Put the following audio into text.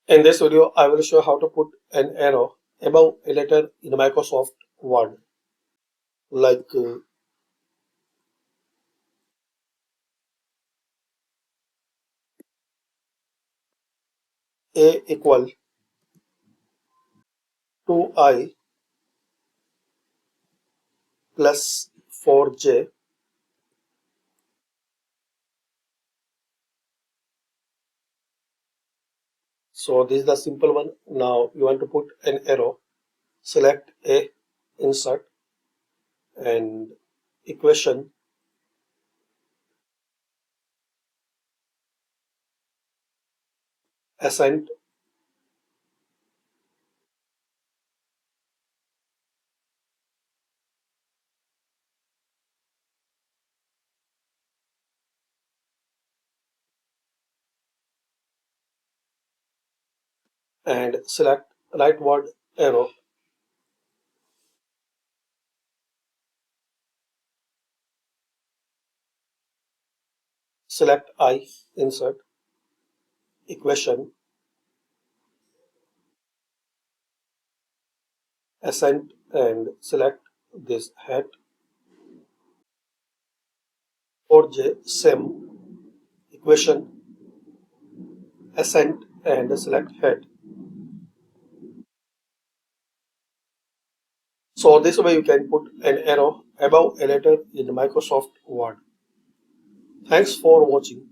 In this video, I will show how to put an arrow above a letter in Microsoft Word, like A equal to I plus 4J. So this is the simple one. Now you want to put an arrow, select A, insert, and equation, ascent, and select rightward arrow, select I, insert, equation, ascent, and select this head, 4J, same, equation, ascent, and select head. So this way you can put an arrow above a letter in Microsoft Word. Thanks for watching.